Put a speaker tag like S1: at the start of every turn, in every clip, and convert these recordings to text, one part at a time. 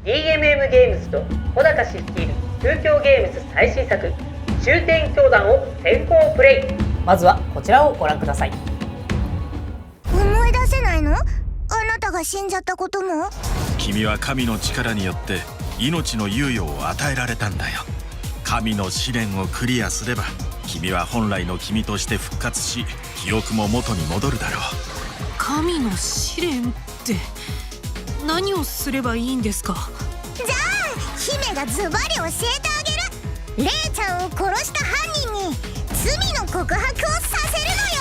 S1: DMM ゲームズと小高氏率いる中京ゲームズ最新作終点教団を先行プレイ。まずはこちらをご覧ください。
S2: 思い出せないの？あなたが死んじゃったことも。
S3: 君は神の力によって命の猶予を与えられたんだよ。神の試練をクリアすれば君は本来の君として復活し、記憶も元に戻るだろう。
S4: 神の試練って何をすればいいんですか？
S2: じゃあ姫がズバリ教えてあげる。レイちゃんを殺した犯人に罪の告白をさせるのよ。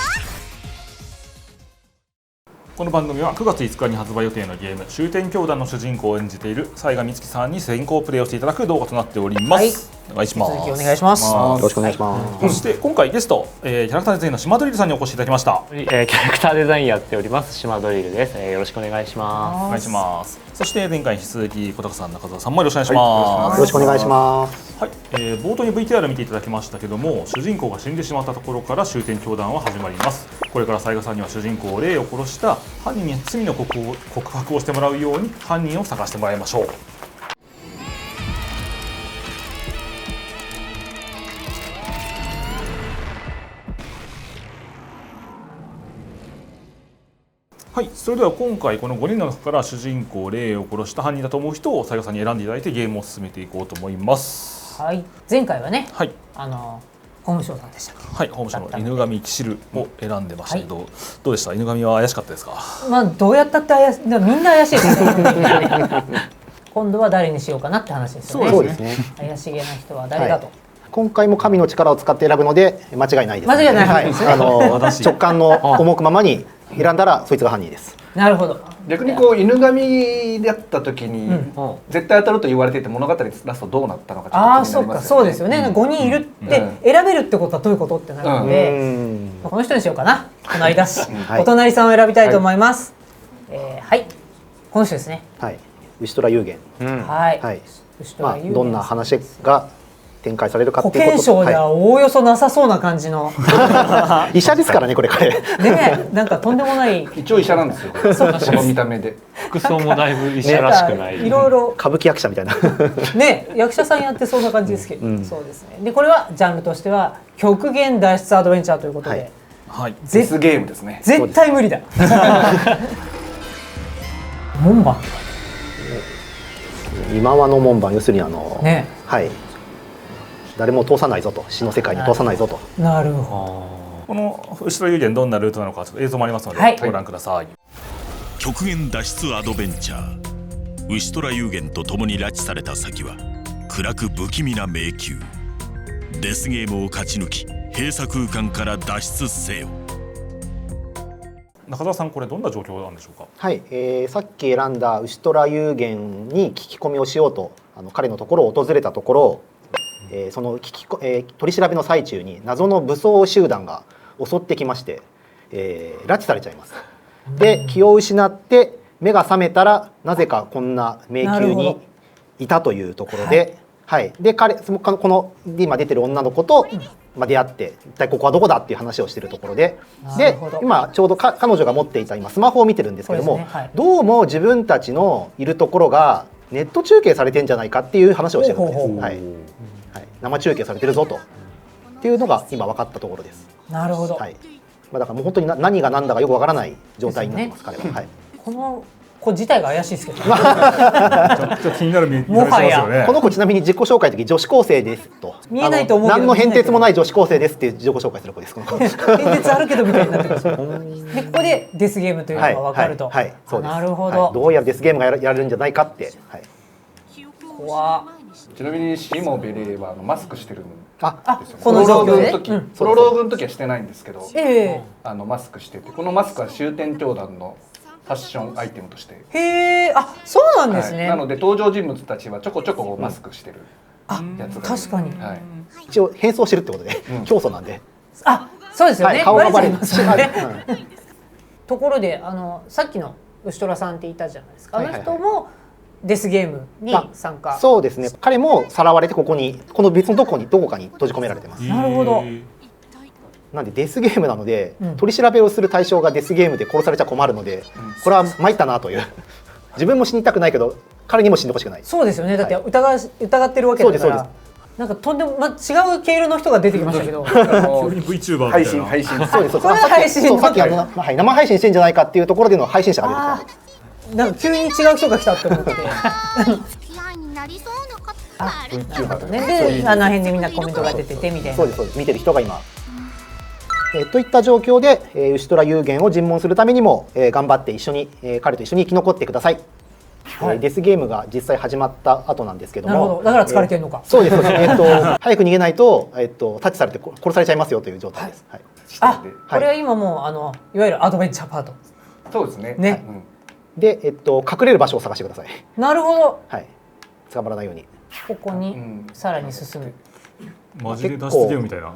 S5: この番組は9月5日に発売予定のゲーム終点教団の主人公を演じている雑賀美月さんに先行プレイをしていただく動画となっております、はい、お願いします。
S1: 続きお願いします。
S6: よろしくお願いします、
S5: そして今回ゲスト、キャラクターデザインの島ドリルさんにお越しいただきました。
S6: キャラクターデザインやっております島ドリルです、よろしくお願いします。
S5: お願いします。そして前回に引き続き小高さん中澤さんもよろしくお願いします、
S6: よろしくお願いします。
S5: はい、冒頭に VTR 見ていただきましたけども、主人公が死んでしまったところから終点教団は始まります。これから雑賀さんには主人公レイを殺した犯人に罪の告白をしてもらうように犯人を探してもらいましょう。はい、それでは今回この5人の中から主人公レイを殺した犯人だと思う人を雑賀さんに選んでいただいてゲームを進めていこうと思います。
S1: はい、前回はね、
S5: はい、
S1: 法務省さんでしたっけ？
S5: はい、法務省の犬神騎士ルを選んでましたけど、どうでした？犬神は怪しかったですか？
S1: まあどうやったって怪しい、みんな怪しいですね。今度は誰にしようかなって話ですよね。
S6: そうですね。
S1: 怪しげな人は誰だと。
S6: 今回も神の力を使って選ぶので間違いないです、
S1: 間違いないはずですね。
S6: 直感の赴くままに選んだらそいつが犯人です。
S1: なるほど。
S7: 逆にこう犬神だった時に、絶対当たると言われていて物語ラストどうなったのかちょっと気になりますよね。
S1: ああ、そうか、そうですよね。5人いるって選べるってことはどういうことってなるので、この人にしようかな。この間し、お隣さんを選びたいと思います。はい、この人ですね。
S6: はい、牛虎幽玄。
S1: はい。
S6: まあどんな話が展開されるかって
S1: 保
S6: いうこと。
S1: 険証ではおおよそなさそうな感じの。
S6: 医者ですからね、これ彼。
S1: ね、なんかとんでもない。
S7: 一応医者なんですよ。この見た目で。
S8: 服装もだいぶ医者らしくない。
S1: いろいろ
S6: 歌舞伎役者みたいな。
S1: ね、役者さんやってそうな感じですけど、そうですね。でこれはジャンルとしては極限脱出アドベンチャーということで、
S5: はい、
S7: デスゲームですね。
S1: 絶対無理だ。門番。
S6: 今和の門番、要するに
S1: ね、
S6: はい。誰も通さないぞと、死の世界に通さないぞと。
S1: なるほ
S5: ど。この牛虎幽玄どんなルートなのかちょっと映像もありますので、
S1: はい、
S5: ご覧ください。
S3: 極限脱出アドベンチャー。牛虎幽玄と共に拉致された先は暗く不気味な迷宮。デスゲームを勝ち抜き閉鎖空間から脱出せよ。
S5: 中澤さん、これどんな状況なんでしょうか？
S6: はい、さっき選んだ牛虎幽玄に聞き込みをしようと彼のところを訪れたところ、その取り調べの最中に謎の武装集団が襲ってきまして、拉致されちゃいます。で気を失って目が覚めたらなぜかこんな迷宮にいたというところで、はい、でこの今出てる女の子と出会って一体ここはどこだっていう話をしているところで、今ちょうど彼女が持っていた今スマホを見てるんですけども、どうも自分たちのいるところがネット中継されてんじゃないかっていう話をしてるんです。はい、生中継されてるぞとっていうのが今分かったところです。
S1: なるほど。
S6: はい、だからもう本当に何が何だかよく分からない状態になってます、彼は。はい、
S1: この子自体が怪しいですけど、ね、
S5: ちょっと気になる見た目しますよね。
S6: この子ちなみに自己紹介の時女子高生ですと、
S1: 見えないと思うけど
S6: 何の変哲もない女子高生ですっていう自己紹介する子です。変
S1: 哲あるけどみたいになってます。でここでデスゲームというのが分かると。
S6: はい、そうです。
S1: なるほど。
S6: どうやらデスゲームがやれるんじゃないかって。はい。
S1: 怖。
S7: ちなみにシモベレはマスクしてるんですよ。
S1: この状況で
S7: プロローグの時はしてないんですけど、マスクしてて、このマスクは終点教団のファッションアイテムとして。
S1: へえ、あ、そうなんですね。
S7: なので登場人物たちはちょこちょこマスクしてるやつが。
S1: 確かに。
S6: 一応変装してるってことで、教祖なんで。
S1: あ、そうですよね。
S6: 顔がバレる。
S1: ところでさっきの牛虎さんっていたじゃないですか。あの人もデスゲームに参加。
S6: そうですね。彼もさらわれてこの別のどこかに閉じ込められてます。
S1: なるほど。
S6: なんでデスゲームなので、取り調べをする対象がデスゲームで殺されちゃ困るので、これは参ったなという。自分も死にたくないけど彼にも死んでほしくない。
S1: そうですよね。だって疑ってるわけだから。
S6: そうです。
S1: なんかとんでも違う経路の人が出てきましたけど。
S5: 急に VTuber みたいな。
S7: 配信。
S6: そうです。
S1: これ配信。
S6: そう、さっき生配信してんじゃないかっていうところでの配信者が出てきた。
S1: なんか急に違う人が来たって思って。
S2: 付き合いになりそうな方
S1: あ、なるほどね。で、あの辺でみんなコメントが出ててみたいな。
S6: そうです。見てる人が今。といった状況で、牛虎幽玄を尋問するためにも、頑張って一緒に、彼と一緒に生き残ってください。デスゲームが実際始まった後なんですけども。
S1: なるほど。だから疲れてるのか。
S6: そうです。早く逃げないと、タッチされて殺されちゃいますよという状態です。
S1: あ、これは今もういわゆるアドベンチャーパート。
S7: そうですね。
S1: ね。
S6: で、隠れる場所を探してください。
S1: なるほど。
S6: はい。捕まらないように。
S1: ここにさらに進む。
S5: マジで脱出ゲームみたいな。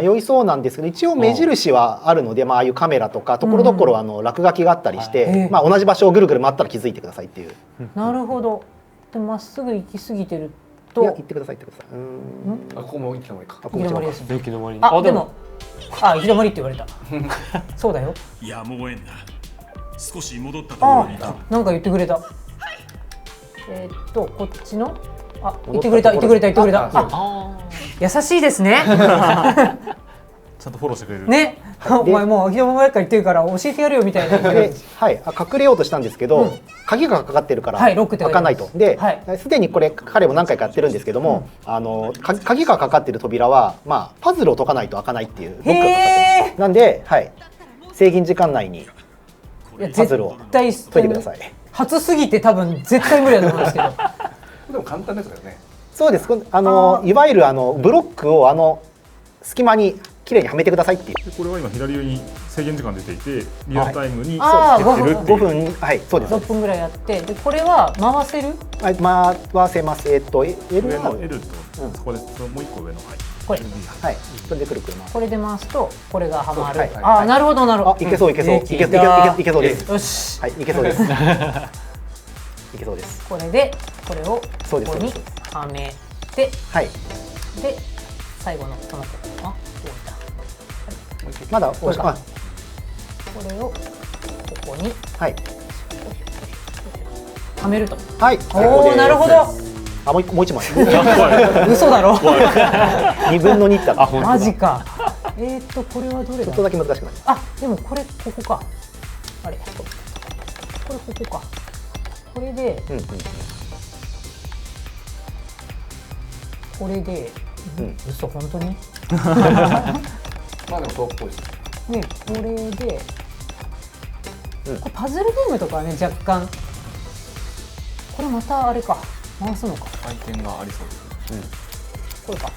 S6: 迷いそうなんですけど、一応目印はあるので、ああいうカメラとかところどころ落書きがあったりして、同じ場所をぐるぐる回ったら気づいてくださいっていう。
S1: なるほど。でまっすぐ行き過ぎてると。
S6: いや、行ってください。
S7: ここも行き止まりか。
S1: 行き止まりです。
S8: 行き止まり。
S1: あ、でも、行き止まりって言われた。そうだよ。
S3: やむを得んな。少し戻ったところに。
S1: なんか言ってくれた。こっちの。あ、言ってくれた。優しいですね。
S5: ちゃんとフォローしてくれる。ね、
S1: お前もう秋山前から言ってるから教えてやるよみたいな。
S6: はい、隠れようとしたんですけど、鍵がかかってるから開かないと。で、すでにこれ彼も何回かやってるんですけども、鍵がかかってる扉はパズルを解かないと開かないっていうロックがかかってる。なんで、制限時間内にパズルを解いてください。
S1: 初すぎて多分絶対無理だと思うんですけど。
S7: でも簡単ですよね。
S6: そうです。いわゆるブロックを隙間にきれいにはめてくださいっていう。
S5: これは今左上に制限時間出ていて、リアルタイムに5
S6: 分、はい、そうです。
S1: 6分ぐらいやって、でこれは回せる？
S6: はい、回せます。L
S5: とそこでもう一個上の
S1: これ、
S6: はい、それでくるくる回す。
S1: これで回すとこれがはまる。あ、なるほどなるほど。
S6: いけそういけそういけそうです。
S1: よし。
S6: はい、いけそうです。いけそうです。
S1: これでこれをここにはめて、
S6: はい。
S1: で最後のこの子、
S6: まだこれをここにはめると。はい。
S1: おお、なるほど。
S6: あ、もう一枚。
S1: 嘘だろ。
S6: 2分の2だ。あ、
S1: マジか。これはどれだ。
S6: ちょっとだけ難しくなる。
S1: あ、でもこれここか。あれ。これここか。これで。これで。嘘本当に。
S7: まあでもそうっぽいです
S1: ね。これで。これパズルゲームとかはね、若干。これまたあれか。回すのか。
S5: 回転がありそうですね。
S1: これか。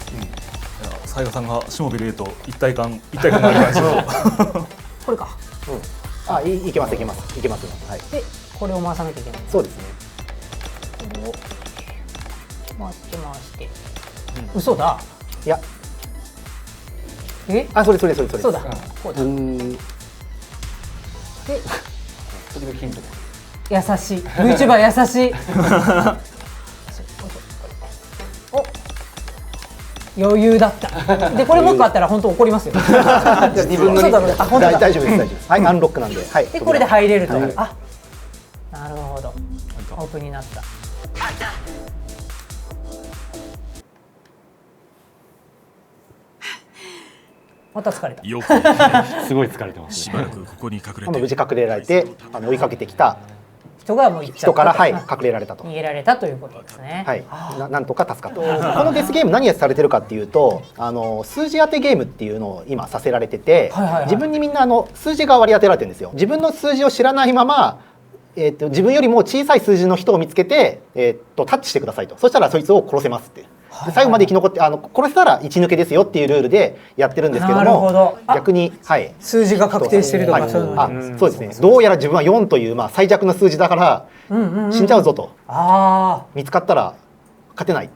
S5: 斉賀さんがしもびれと一体感がある感じの。
S1: これか。
S6: あ、いけます。はい。
S1: で、これを回さなきゃいけない。
S6: そうですね。
S1: これを回して。嘘だ。
S6: いや。それ。
S1: そうだ。こうだ。で、
S7: 次のヒント。
S1: 優しい。VTuber 優しい。お、余裕だった。で、これもう一個あったら本当怒りますよ。
S6: 2分の2。大丈夫です。はい、アンロックなんで。はい。
S1: で、これで入れると。あ、なるほど。オープンになった。また疲れた。
S8: すごい疲れてます。
S3: しばらくここに隠れて。
S6: 無事隠れられて、追いかけてきた
S1: 人がもう
S6: 人から隠れられたと。
S1: 逃げられたということですね。
S6: はい。なんとか助かった。このデスゲーム何やされてるかっていうと、数字当てゲームっていうのを今させられてて、自分にみんな数字が割り当てられてるんですよ。自分の数字を知らないまま。自分よりも小さい数字の人を見つけて、タッチしてくださいと。そしたらそいつを殺せますって。最後まで生き残って殺せたら1抜けですよっていうルールでやってるんですけども、逆に、
S1: 数字が確定してるとかそういう
S6: の。そうですね。どうやら自分は4という最弱の数字だから死んじゃうぞと。見つかったら勝てない。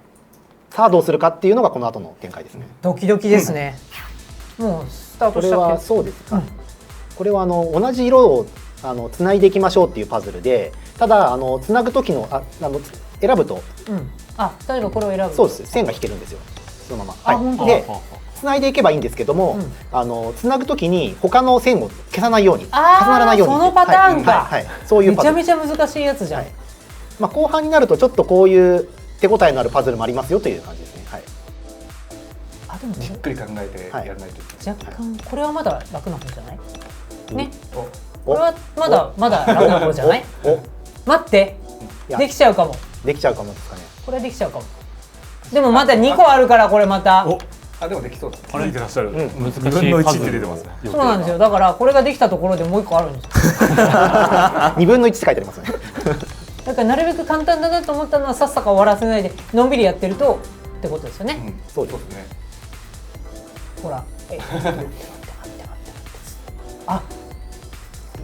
S6: さあどうするかっていうのがこの後の展開ですね。
S1: ドキドキですね。もうスタートしちゃって。
S6: これはそうですか。これは同じ色をつないでいきましょうっていうパズルで、ただつなぐ時の選ぶと、
S1: 例えばこれを選ぶ、
S6: そうです。線が引けるんですよ。そのまま。で、つないでいけばいいんですけども、つなぐ時に他の線を消さないように、重ならないように。
S1: そのパターンか。
S6: そういうパターン。
S1: めちゃめちゃ難しいやつじゃん。
S6: 後半になるとちょっとこういう手応えのあるパズルもありますよという感じですね。はい。
S1: あでも
S7: じっくり考えてやらないといけない。
S1: 若干これはまだ楽な方じゃない？ね。
S6: お
S1: これはまだ楽な方じゃない？待ってできちゃうかも。
S6: できちゃうかもですかね。
S1: これはできちゃうかも。でもまだ2個あるからこれまた。
S7: でもできそうだ。
S5: 気づいてらっしゃる。
S8: 難しい
S5: 2分の1って出てますね。
S1: そうなんですよ。だからこれができたところでもう1個あるんですよ。
S6: 2分の1って書いてありますね。
S1: だからなるべく簡単だなと思ったのはさっさか終わらせないでのんびりやってるとってことですよね。
S6: そうですね。
S1: ほら。あ、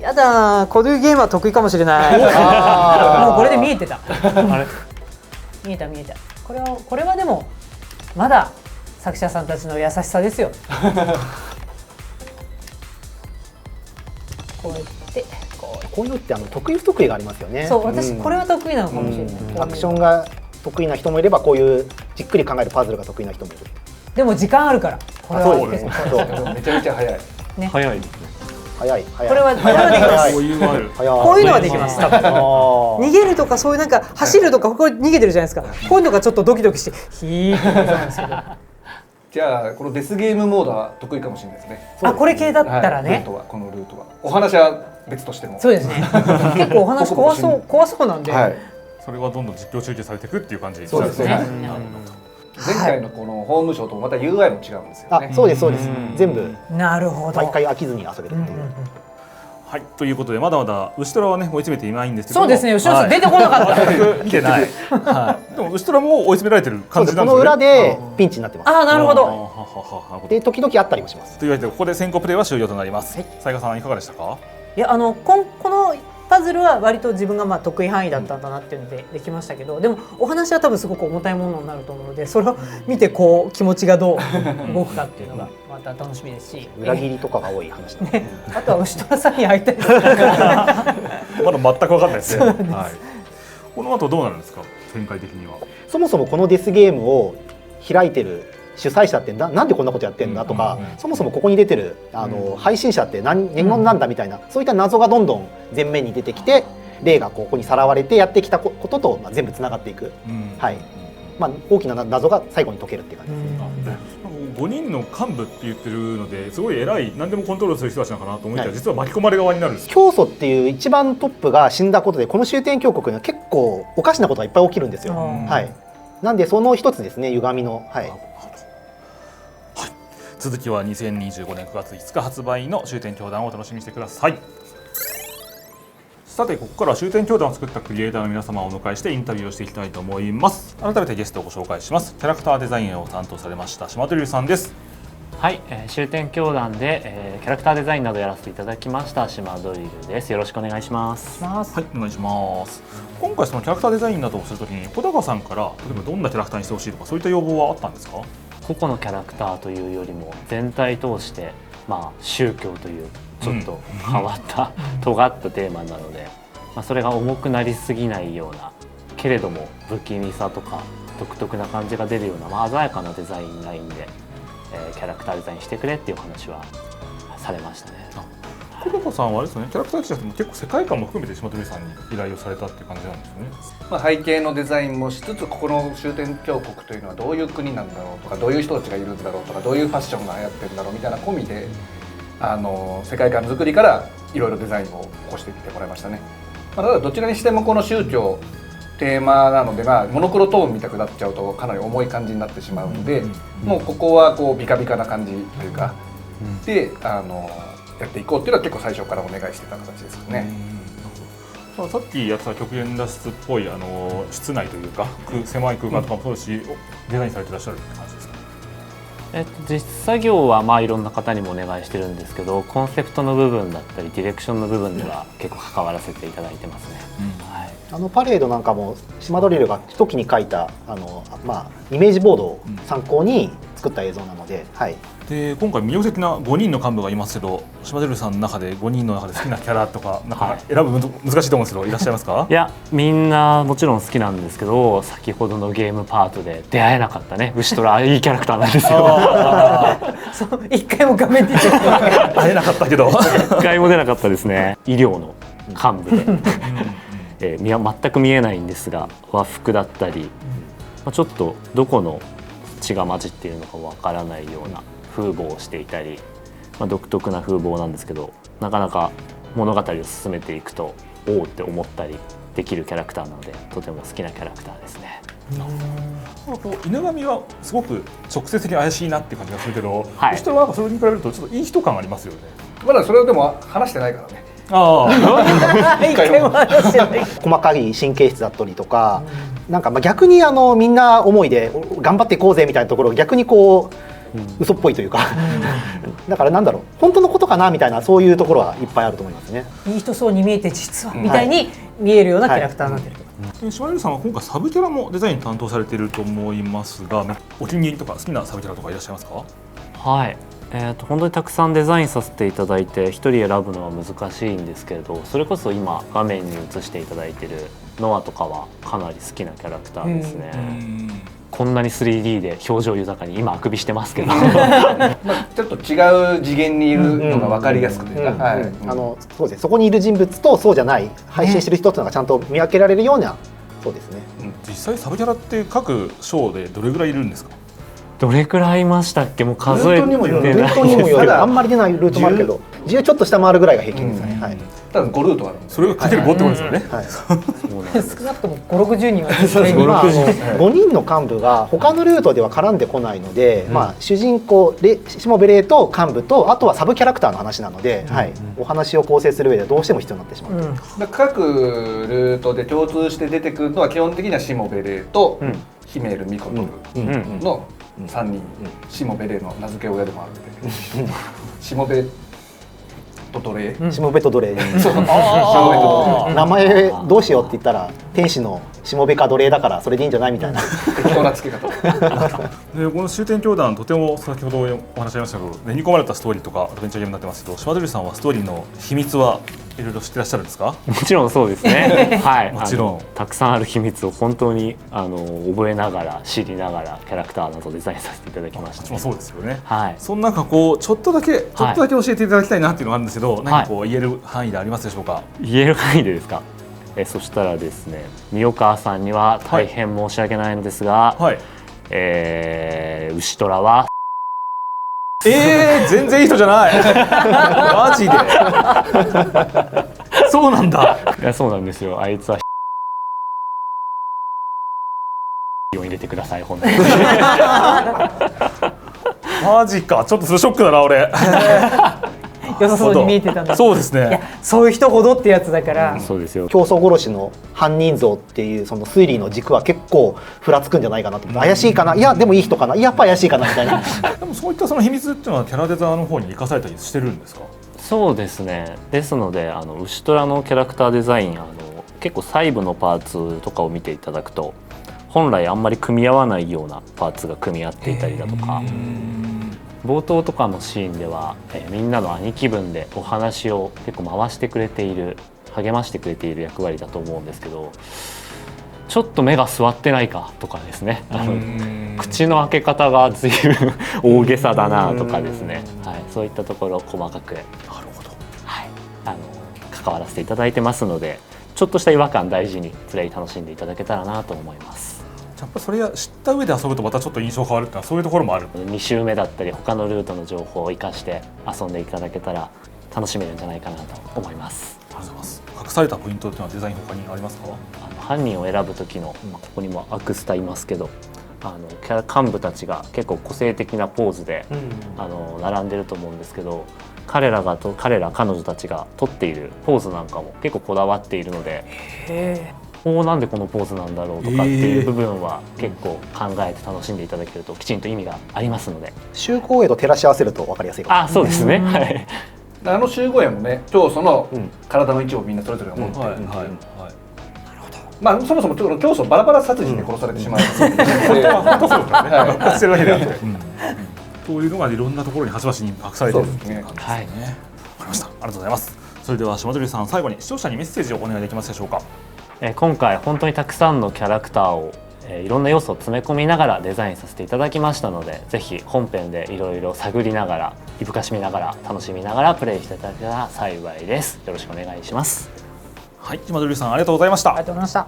S1: やだこういうゲームは得意かもしれない。もうこれで見えてた。あれ見えた。これはでもまだ作者さんたちの優しさですよ。こうやって
S6: こういうのって得意不得意がありますよね。
S1: そう、私これは得意なのかもしれない。
S6: アクションが得意な人もいればこういうじっくり考えるパズルが得意な人もいる。
S1: でも時間あるからこれは
S6: そうですね。
S7: めちゃめちゃ早い。
S1: ね。
S8: 早いですね。
S6: 早い。
S1: これはできます。
S5: こういうのある。
S1: こういうのはできます。逃げるとかそういうなんか走るとかここ逃げてるじゃないですか。こういうのがちょっとドキドキしてヒーってなんですけど。
S7: じゃあこのデスゲームモードは得意かもしれないですね。
S1: あ、これ系だったらね。
S7: このルートはお話は別としても。
S1: そうですね。結構お話怖そうなんで。
S5: それはどんどん実況中継されていくっていう感じですね。
S7: そうですね。前回のこのホームショーとまた UI も違うんですよね。
S6: そうですそうです。全部
S1: なるほど。
S6: 毎回飽きずに遊べるっていう。
S5: はい、ということでまだまだ牛虎はね追い詰めていないんですけど。
S1: そうですね。牛虎さん出てこなかった。
S5: 見てない。でも牛虎も追い詰められてる感じなんですね。
S6: この裏でピンチになってます。
S1: ああ、なるほど。
S6: で時々あったりもします。
S5: というわけでここで先行プレイは終了となります。斉賀さんいかがでしたか？
S1: いやこのパズルは割と自分が得意範囲だったんだなっていうのでできましたけど、でもお話は多分すごく重たいものになると思うので、それを見てこう気持ちがどう動くかっていうのがまた楽しみですし、
S6: 裏切りとかが多い話だね。
S1: あとは牛虎さんに会いたい。
S5: まだ全く分かんないですね。この後どうなるんですか、展開的には。
S6: そもそもこのデスゲームを開いてる主催者ってなんでこんなことやってんだとか、そもそもここに出てる配信者って何者なんだみたいな、そういった謎がどんどん前面に出てきて、例がここにさらわれてやってきたことと全部つながっていく、大きな謎が最後に解けるっていう感じですね。
S5: 5人の幹部って言ってるのですごい偉い、何でもコントロールする人たちなのかなと思いたら、実は巻き込まれ側になるんです。
S6: 教祖っていう一番トップが死んだことで、この終点峡谷には結構おかしなことがいっぱい起きるんですよ。なんでその一つですね、歪みの。
S5: 続きは2025年9月5日発売の終点教団をお楽しみにしてください。さてここからは終点教団を作ったクリエイターの皆様をお迎えしてインタビューをしていきたいと思います。改めてゲストをご紹介します。キャラクターデザインを担当されました島鳥さんです。
S8: はい、終点教団で、キャラクターデザインなどやらせていただきました島ドリルです。よろしくお願いします。
S5: はい、お願いします。今回そのキャラクターデザインなどをするときに小高さんから例えばどんなキャラクターにしてほしいとかそういった要望はあったんですか？
S8: 個々のキャラクターというよりも全体通して、宗教というちょっと変わった、尖ったテーマなので、それが重くなりすぎないようなけれども不気味さとか独特な感じが出るような、鮮やかなデザインラインで、キャラクターデザインしてくれっていう話はされましたね。
S5: 小高さんはあれですよね、キャラクター記者でも結構世界観も含めて島鳥さんに依頼をされたっていう感じなんですよね。
S7: 背景のデザインもしつつ、ここの終点峡谷というのはどういう国なんだろうとか、どういう人たちがいるんだろうとか、どういうファッションが流行ってるんだろうみたいな込みで、世界観作りからいろいろデザインを起こしていってもらいましたね。ただどちらにしてもこの宗教テーマなので、モノクロトーンみたくなっちゃうとかなり重い感じになってしまうので、もうここはこうビカビカな感じというか、でやっていこうっていうのは結構最初からお願いしてた形ですかね。
S5: さっきやってた極限脱出っぽい室内というか狭い空間とかもそうし、デザインされてらっしゃるって感じですか？
S8: 実作業はいろんな方にもお願いしてるんですけど、コンセプトの部分だったりディレクションの部分では結構関わらせていただいてますね。
S6: パレードなんかも島ドリルが一木に書いたイメージボードを参考に作った映像なので、
S5: で今回魅力的な5人の幹部がいますけど、島ドリルさんの中で5人の中で好きなキャラとかなんか選ぶ難しいと思うんですけど、いらっしゃいますか？
S8: いや、みんなもちろん好きなんですけど、先ほどのゲームパートで出会えなかったね牛虎、いいキャラクターなんですよ。
S1: そう一回も画面に
S5: 会えなかったけど
S8: 一回も出なかったですね。医療の幹部で全く見えないんですが和服だったり、ちょっとどこの血が混じっているのかわからないような風貌をしていたり、独特な風貌なんですけど、なかなか物語を進めていくとおおって思ったりできるキャラクターなので、とても好きなキャラクターですね。
S5: 犬神はすごく直接的に怪しいなっていう感じがするけど、
S8: はい
S5: ウシトラはそれに比べるとちょっといい人感ありますよね。
S7: まだそれをでも話してないからね。
S5: ああ
S1: 一回も話してない。
S6: 細かい神経質だったりとか、なんか逆にみんな思いで頑張っていこうぜみたいなところが逆にこう、嘘っぽいというか、だからなんだろう、本当のことかなみたいな、そういうところはいっぱいあると思いますね。
S1: いい人そうに見えて実はみたいに見えるようなキャラクターになってる。
S5: 島根さんは今回サブキャラもデザイン担当されていると思いますが、お気に入りとか好きなサブキャラとかいらっしゃいますか？
S8: はい、本当にたくさんデザインさせていただいて、一人選ぶのは難しいんですけれど、それこそ今画面に映していただいているノアとかはかなり好きなキャラクターですね。こんなに 3D で表情豊かに今あくびしてますけど
S7: ちょっと違う次元にいるのが分かりやすくて、
S6: そうですね、そこにいる人物とそうじゃない配信してる人っていうのがちゃんと見分けられるような、そうですね。
S5: 実際サブキャラって各章でどれぐらいいるんですか？
S8: どれくらいいましたっけ？もう数えてない
S6: ルートにもよる、あんまり出ないルートもあるけど、10ちょっと下回るぐらいが平均ですかね。はい。
S7: ただ5ルートあるんで、
S5: それがかける5ってことですよね。
S1: 少なくとも5、60人は絶対に
S6: 5人の幹部が他のルートでは絡んでこないので、主人公しもべれと幹部と、あとはサブキャラクターの話なので、お話を構成する上でどうしても必要になってしまう。
S7: 各ルートで共通して出てくるのは基本的にはしもべれとヒメールミコトルの3人、しもべれの名付け親でもあるので、しもべと奴隷、
S6: しもべと奴隷、名前どうしようって言ったら天使のしもべか奴隷だからそれでいいんじゃないみたいな
S7: 適当な付け方
S5: で、この終点教団とても先ほどお話しありましたけど、練り込まれたストーリーとかアドベンチャーゲームになってますけど、島鳥さんはストーリーの秘密はいろいろ知ってらっしゃるんですか？
S8: もちろんそうですねはい、
S5: もちろん
S8: たくさんある秘密を本当に覚えながら知りながらキャラクターなどデザインさせていただきました、
S5: そうですよね。
S8: はい、
S5: その中ちょっとだけ教えていただきたいなっていうのがあるんですけど、何か言える範囲でありますでしょうか？
S8: 言える範囲でですか？そしたらですね、三岡さんには大変申し訳ないのですが、牛虎は
S5: 全然いい人じゃないマジでそうなんだ。
S8: いや、そうなんですよ。あいつはを入れてください、本当に
S5: マジか、ちょっとそれショックだな俺
S1: 良さそうに見えてたんだ。
S5: そうですね。
S1: いや、そういう人ほどってやつだから。
S8: そうですよ。
S6: 競争殺しの犯人像っていうその推理の軸は結構ふらつくんじゃないかなと思って、怪しいかな、いやでもいい人かな、やっぱ怪しいかなみたいな
S5: でもそういったその秘密っていうのはキャラデザの方に生かされたりしてるんですか？
S8: そうですね。ですので牛虎のキャラクターデザイン結構細部のパーツとかを見ていただくと、本来あんまり組み合わないようなパーツが組み合っていたりだとか、冒頭とかのシーンでは、みんなの兄貴分でお話を結構回してくれている、励ましてくれている役割だと思うんですけど、ちょっと目が座ってないかとかですね、口の開け方が随分大げさだなとかですね、そういったところを細かく関わらせていただいてますので、ちょっとした違和感大事にプレイ楽しんでいただけたらなと思います。
S5: やっぱそれ知った上で遊ぶとまたちょっと印象変わるっていうのはそういうところもある。
S8: 2周目だったり他のルートの情報を生かして遊んでいただけたら楽しめるんじゃないかなと思います。
S5: ありがとうございます。隠されたポイントっていうのはデザイン他にありますか？
S8: 犯人を選ぶ時の、ここにもアクスタいますけど、キャラ幹部たちが結構個性的なポーズで、並んでると思うんですけど、彼ら彼女たちが撮っているポーズなんかも結構こだわっているので、なんでこのポーズなんだろうとかっていう部分は結構考えて楽しんでいただけるときちんと意味がありますので、
S6: 周公絵と照らし合わせると分かりやすいかも。
S8: そうですね。はい。
S7: 集合絵もね、教祖の体の一部をみんなそれぞれが持っている。まあそもそも教祖バラバラ殺人で殺されてしまうので、
S5: そういうのがいろんなところに端々に隠されているっていう感じですね。わかりました。ありがとうございます。それでは島鳥さん、最後に視聴者にメッセージをお願いできますでしょうか？
S8: 今回本当にたくさんのキャラクターをいろんな要素を詰め込みながらデザインさせていただきましたので、ぜひ本編でいろいろ探りながら、いぶかしみながら、楽しみながらプレイしていただけたら幸いです。よろしくお願いします。
S5: はい、島鳥さんありがとうございました。
S1: ありがとうございました。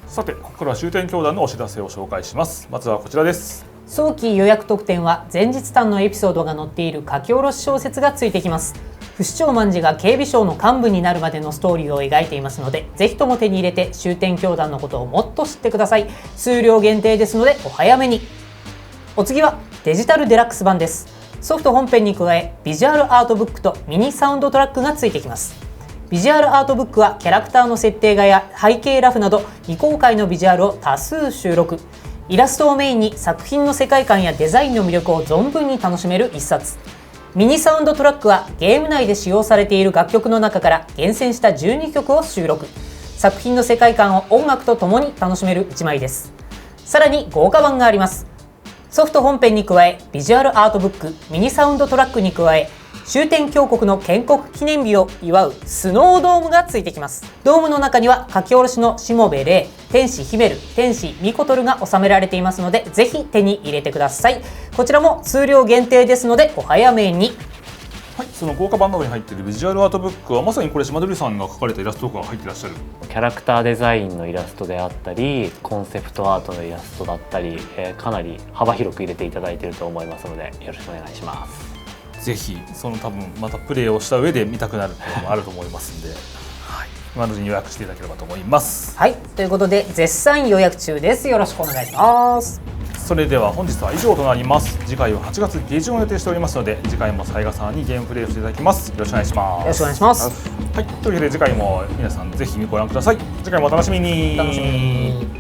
S5: さて、ここからは終点教団のお知らせを紹介します。まずはこちらです。
S1: 早期予約特典は前日譚のエピソードが載っている書き下ろし小説がついてきます。不死鳥万事が警備省の幹部になるまでのストーリーを描いていますので、ぜひとも手に入れて終点教団のことをもっと知ってください。数量限定ですのでお早めに。お次はデジタルデラックス版です。ソフト本編に加えビジュアルアートブックとミニサウンドトラックがついてきます。ビジュアルアートブックはキャラクターの設定画や背景ラフなど未公開のビジュアルを多数収録。イラストをメインに作品の世界観やデザインの魅力を存分に楽しめる一冊。ミニサウンドトラックはゲーム内で使用されている楽曲の中から厳選した12曲を収録。作品の世界観を音楽とともに楽しめる1枚です。さらに豪華版があります。ソフト本編に加えビジュアルアートブック、ミニサウンドトラックに加え終点峡谷の建国記念日を祝うスノードームがついてきます。ドームの中には書き下ろしのしもべれい、天使ヒメル、天使ミコトルが収められていますので、ぜひ手に入れてください。こちらも数量限定ですのでお早めに。
S5: はい、その豪華版などに入っているビジュアルアートブックはまさにこれ島鳥さんが描かれたイラストとかが入っていらっしゃる。
S8: キャラクターデザインのイラストであったりコンセプトアートのイラストだったり、かなり幅広く入れていただいていると思いますのでよろしくお願いします。
S5: ぜひその多分またプレイをした上で見たくなるっていうのもあると思いますんで、はい、今のうちに予約していただければと思います。
S1: はい、ということで絶賛予約中です。よろしくお願いします。
S5: それでは本日は以上となります。次回は8月下旬を予定しておりますので、次回も雑賀さんにゲームプレイをしていただきます。よろしくお願いします。
S1: よろしくお願いします。
S5: はい、というわけで次回も皆さんぜひご覧ください。次回もお楽しみに。
S1: 楽しみに。